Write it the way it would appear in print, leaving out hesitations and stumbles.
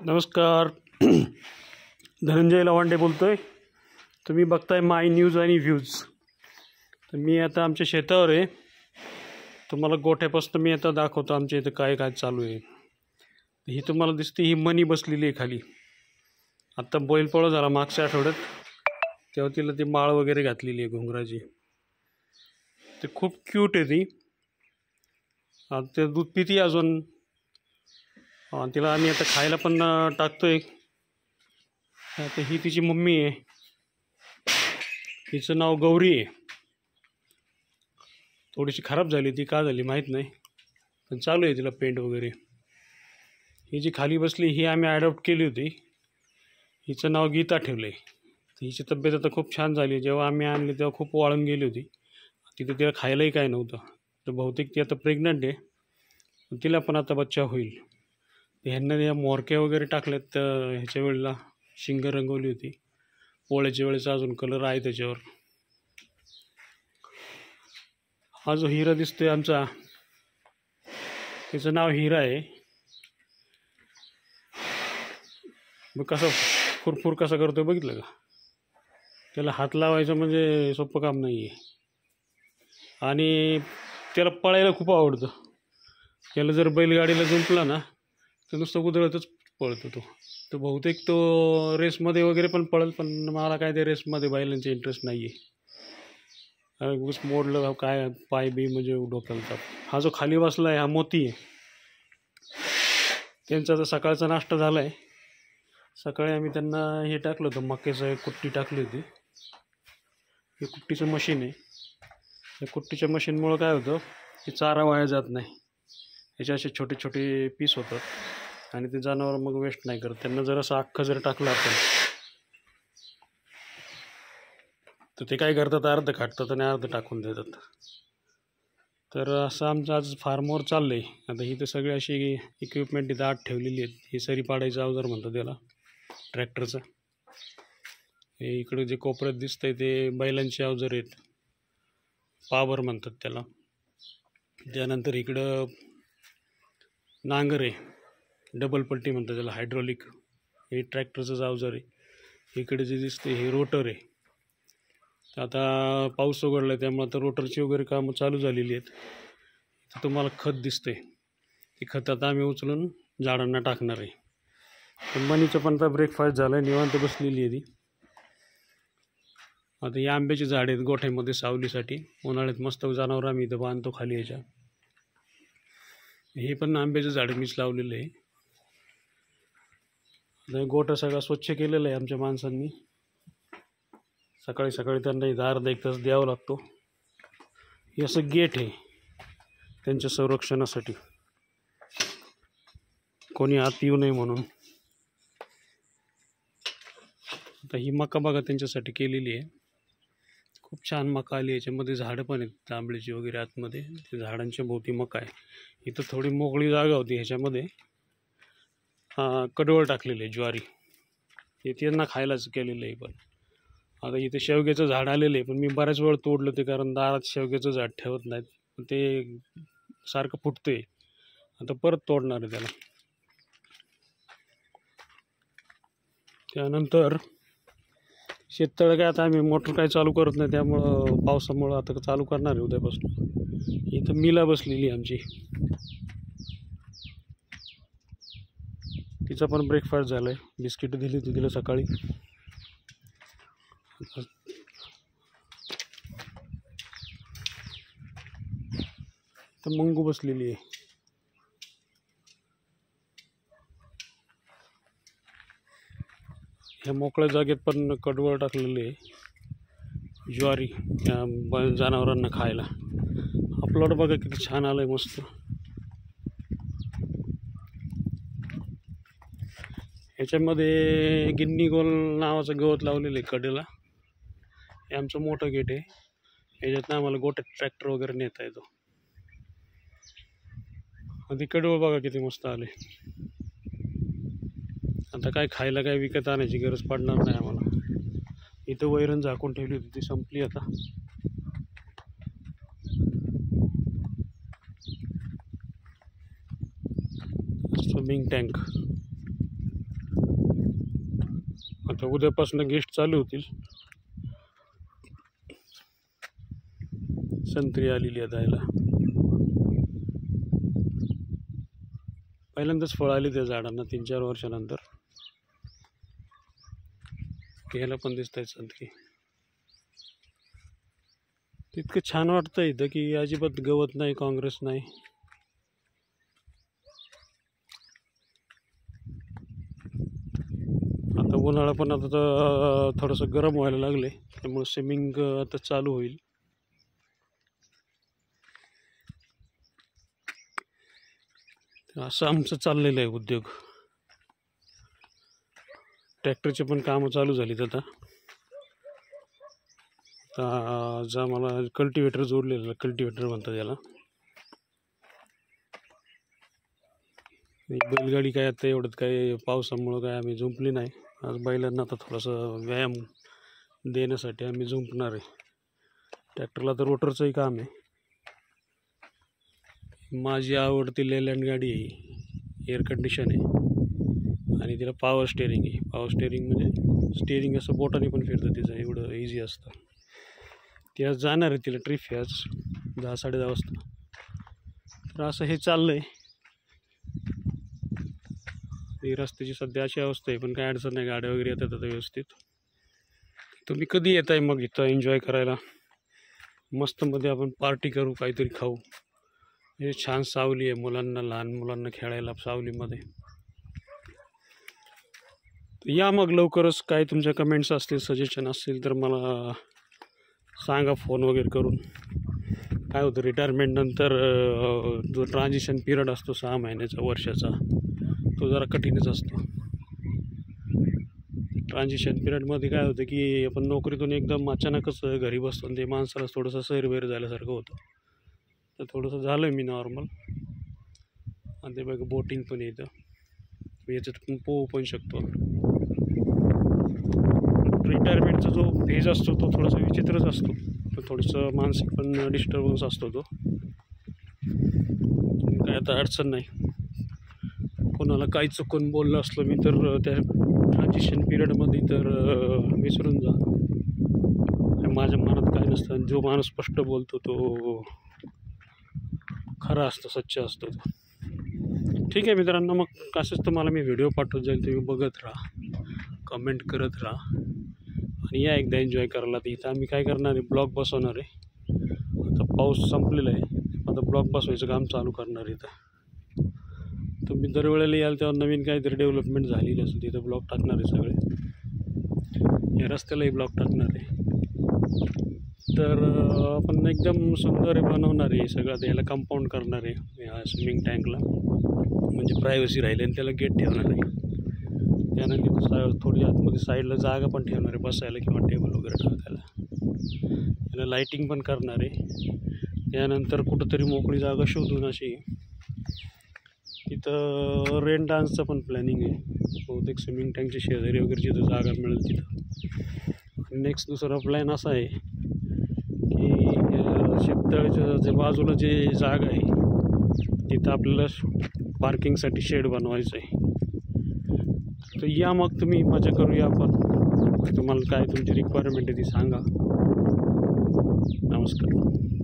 नमस्कार. धनंजय लवांडे बोलतोय. तुम्ही बघताय माय न्यूज आणि व्ह्यूज. तर मी आता आमच्या शेतावर आहे. तुम्हाला गोठ्यापासून मी आता दाखवतो आमच्या इथं काय काय चालू आहे. ही तुम्हाला दिसते, ही मनी बसलेली आहे खाली. आत्ता बैलपोळा झाला मागच्या आठवड्यात, तेव्हा तिला ती माळ वगैरे घातलेली आहे घुंगराची. ते खूप क्यूट आहे ती. आता ते दूध पिती अजून. तिला आम्ही आता खायला पण टाकतोय. आता ही तिची मम्मी आहे. तिचं नाव गौरी आहे. थोडीशी खराब झाली, ती का झाली माहीत नाही, पण चालू आहे तिला पेंट वगैरे. ही जी खाली बसली ही आम्ही ॲडॉप्ट केली होती. हिचं नाव गीता ठेवलं आहे. हिची तब्येत आता खूप छान झाली. जेव्हा आम्ही आणली तेव्हा खूप वाळून गेली होती. तिथं तिला खायलाही काय नव्हतं. तर बहुतेक ती आता प्रेग्नंट आहे. तिला पण आता बच्चा होईल. ह्यांना या मोरक्या वगैरे टाकल्यात. तर ह्याच्या वेळेला शिंग रंगवली होती. पोळ्याच्या वेळेचा अजून कलर आहे त्याच्यावर. हा जो हिरा दिसतोय आमचा, त्याचं नाव हिरा आहे. मग कसं फुरफुर कसा करतोय बघितलं का? त्याला हात लावायचं म्हणजे सोपं काम नाही आहे. आणि त्याला पळायला खूप आवडतं. त्याला जर बैलगाडीला जुंपला ना तर नुसतं उधळतच पळतो तो. तर बहुतेक तो रेसमध्ये वगैरे पण पळेल, पण मला काय ते रेसमध्ये बैलांचे इंटरेस्ट नाही आहे. उगाच मोडलं काय पाय बी म्हणजे डोक्याला ताप. हा जो खाली बसला आहे हा मोती आहे. त्यांचा तर सकाळचा नाश्ता झाला आहे. सकाळी आम्ही त्यांना हे टाकलं होतं, मक्याचं एक कुट्टी टाकली होती. हे कुट्टीचं मशीन आहे. या कुट्टीच्या मशीनमुळं काय होतं की चारा वाया जात नाही. याचे असे छोटे छोटे पीस होतात आणि ते जनावर मग वेस्ट नाही करत. त्यांना जर असं अख्खं जर टाकलं आपण तर ते काय करतात, अर्ध खाटतात आणि अर्ध टाकून देतात. तर असं आमचं आज फार्मवर चाललं आहे. आता ही तर सगळी अशी इक्विपमेंट इथं आत ठेवलेली आहेत. हे सरी पाडायचं अवजार म्हणतात त्याला, ट्रॅक्टरचं. हे इकडे जे कोपऱ्यात दिसतंय ते बैलांचे अवजार आहेत, पावर म्हणतात त्याला. त्यानंतर इकडं नांगर आहे, डबल पट्टी म्हणतात त्याला, हायड्रॉलिक. हे ट्रॅक्टरचं अवजार आहे. इकडे जे दिसते हे रोटर आहे. आता पाऊस उघडला आहे त्यामुळे आता रोटरची वगैरे कामं चालू झालेली आहेत. इथं तुम्हाला खत दिसतंय. ते खत आता आम्ही उचलून झाडांना टाकणार आहे. पण मनीचं पण आता ब्रेकफास्ट झाला आहे, निवांत बसलेली आहे ती. आता या आंब्याची झाडे आहेत गोठ्यामध्ये सावलीसाठी. उन्हाळ्यात मस्त जनावर आम्ही इथं बांधतो खाली याच्या. हे पण आंब्याचं झाड मीच लावलेलं आहे. आता गोठा सगळा स्वच्छ केलेला आहे आमच्या माणसांनी. सकाळी सकाळी त्यांना इथं अर्धा एक तास द्यावा लागतो. हे असं गेट आहे त्यांच्या संरक्षणासाठी, कोणी आत येऊ नये म्हणून. आता ही मका बघा त्यांच्यासाठी केलेली आहे. खूप छान मका आली. याच्यामध्ये झाडं पण आहेत आंबळीची वगैरे आतमध्ये. ते झाडांच्या भोवती मका आहे. इथं थोडी मोकळी जागा होती, ह्याच्यामध्ये कडवळ टाकलेलं आहे, ज्वारी. हे त्यांना खायलाच केलेलं आहे. पण आता इथे शेवग्याचं झाड आलेलं आहे, पण मी बऱ्याच वेळ तोडलं ते, कारण दारात शेवग्याचं झाड ठेवत नाहीत. ते सारखं फुटतंय. आता परत तोडणार आहे त्याला. त्यानंतर शेततळं काय आता आम्ही मोटर काय चालू करत नाही, त्यामुळं पावसामुळं आता चालू करणार आहे उद्यापासून. इथं मिला बसलेली आमची. तिचा पण ब्रेकफास्ट झाला आहे. बिस्किट दिली होती तिला सकाळी. तर मंगू बसलेली आहे. ह्या मोकळ्या जागेत पण कडवळ टाकलेले आहे, ज्वारी जनावरांना खायला. हा प्लॉट बघा किती छान आलं आहे, मस्त. ह्याच्यामध्ये गिन्नी गोल नावाचं गवत लावलेलं आहे कडेला. हे आमचं मोठं गेट आहे. ह्याच्यातनं आम्हाला गोट्यात ट्रॅक्टर वगैरे नेता येतो. आधी कडवळ बघा किती मस्त आले. आता काय खायला काय विकत आणायची गरज पडणार नाही आम्हाला. इथं वैरण झाकून ठेवली होती, ती संपली आता. Swimming tank. आता उद्यापासून गेस्ट चालू होतील. संत्री आलेली आहे द्यायला. पहिल्यांदाच फळ आली त्या झाडांना 3-4 वर्षानंतर. घ्यायला पण दिसत आहेत संत्री. इतकं छान वाटतं इथं की अजिबात गवत नाही, काँग्रेस नाही. आता उन्हाळा पण आता थोडंसं गरम व्हायला लागले, त्यामुळे स्विमिंग आता चालू होईल. असं आमचं चाललेलं आहे उद्योग. ट्रॅक्टरचे पण कामं चालू झालीत आता. आज आम्हाला कल्टिवेटर जोडलेलं, कल्टिवेटर म्हणतात याला. बैलगाडी काय आता एवढं काय पावसामुळं काय आम्ही झुंपली नाही. आज बैलांना आता थोडासा व्यायाम देण्यासाठी आम्ही झुंपणार आहे. ट्रॅक्टरला तर रोटरचंही काम आहे. माझी आवडती लेलँड गाडी आहे, एअर कंडिशन आहे आणि तिला पॉवर स्टेअरिंग आहे. पॉवर स्टेअरिंग म्हणजे स्टेअरिंग असं बोटाने पण फिरतं, तिचं एवढं इझी असतं. ती आज जाणार आहे, तिला ट्रिप आहे आज 10-10:30 वाजता. तर असं हे चाललं आहे. ही रस्त्याची सध्या अशी अवस्था आहे, पण काय अडचण नाही, गाड्या वगैरे येतात आता व्यवस्थित. तुम्ही कधी येत आहे मग इथं एन्जॉय करायला? मस्तमध्ये आपण पार्टी करू, काहीतरी खाऊ. हे छान सावली आहे, मुलांना, लहान मुलांना खेळायला सावलीमध्ये. या मग लवकरच. काय तुमच्या कमेंट्स असतील, सजेशन असतील तर मला सांगा फोन वगैरे करून. काय होतं, रिटायरमेंट नंतर जो ट्रान्झिशन पिरियड असतो 6 महिन्याचा, वर्षाचा, तो जरा कठीणच असतो. ट्रान्झिशन पिरियडमध्ये काय होतं की आपण नोकरीतून एकदम अचानकच घरी बसतो आणि ते माणसाला थोडंसं सैरवैर झाल्यासारखं होतं. तर थोडंसं झालं आहे मी नॉर्मल. आणि ते बघा बोटिंग पण येतं, याच्यात पण पोहू पण शकतो. रिटायरमेंटचा जो फेज असतो तो थोडासा विचित्रच असतो. तो थोडंसं मानसिक पण डिस्टर्बन्स असतो तो. काय आता अडचण नाही. कोणाला काही चुकून बोललं असलं मी तर त्या ट्रान्झिशन पिरियडमध्ये तर विसरून जा. माझ्या मनात काय नसतं. जो माणूस स्पष्ट बोलतो तो खरा असतो, सच्चा असतो तो. ठीक आहे मित्रांनो, मग असंच तुम्हाला मी व्हिडिओ पाठवत जाईल, तुम्ही बघत राहा, कमेंट करत राहा आणि या एकदा एन्जॉय करायला. तर इथं आम्ही काय करणार आहे, ब्लॉग बसवणार आहे. आता पाऊस संपलेला आहे, आता ब्लॉग बसवायचं काम चालू करणार आहे. इथं तुम्ही दरवेळेला याल तेव्हा नवीन काहीतरी डेव्हलपमेंट झालेली असेल तिथं ब्लॉग टाकणार आहे सगळे. या रस्त्यालाही ब्लॉग टाकणार आहे. तर आपण एकदम सुंदर बनवणार आहे सगळं. याला कंपाऊंड करणार आहे या स्विमिंग टँकला, म्हणजे प्रायव्हसी राहील. आणि त्याला गेट ठेवणार आहे. त्यानंतर तिथं थोडी आतमध्ये साईडला जागा पण ठेवणार आहे बसायला किंवा टेबल वगैरे ठेवायला. त्याला लाईटिंग पण करणार आहे. त्यानंतर कुठंतरी मोकळी जागा शोधून अशी तिथं रेन डान्सचं पण प्लॅनिंग आहे. बहुतेक स्विमिंग टँकच्या शेजारी वगैरे जिथं जागा मिळेल तिथं. नेक्स्ट दुसरा प्लॅन असा आहे की शेततळ्याच्या जे बाजूला जे जागा आहे तिथं आपल्याला पार्किंगसाठी शेड बनवायचं आहे. तर या मग तुम्ही, मजा करूया आपण. तुम्हाला काय तुमची रिक्वायरमेंट आहे ती सांगा. नमस्कार.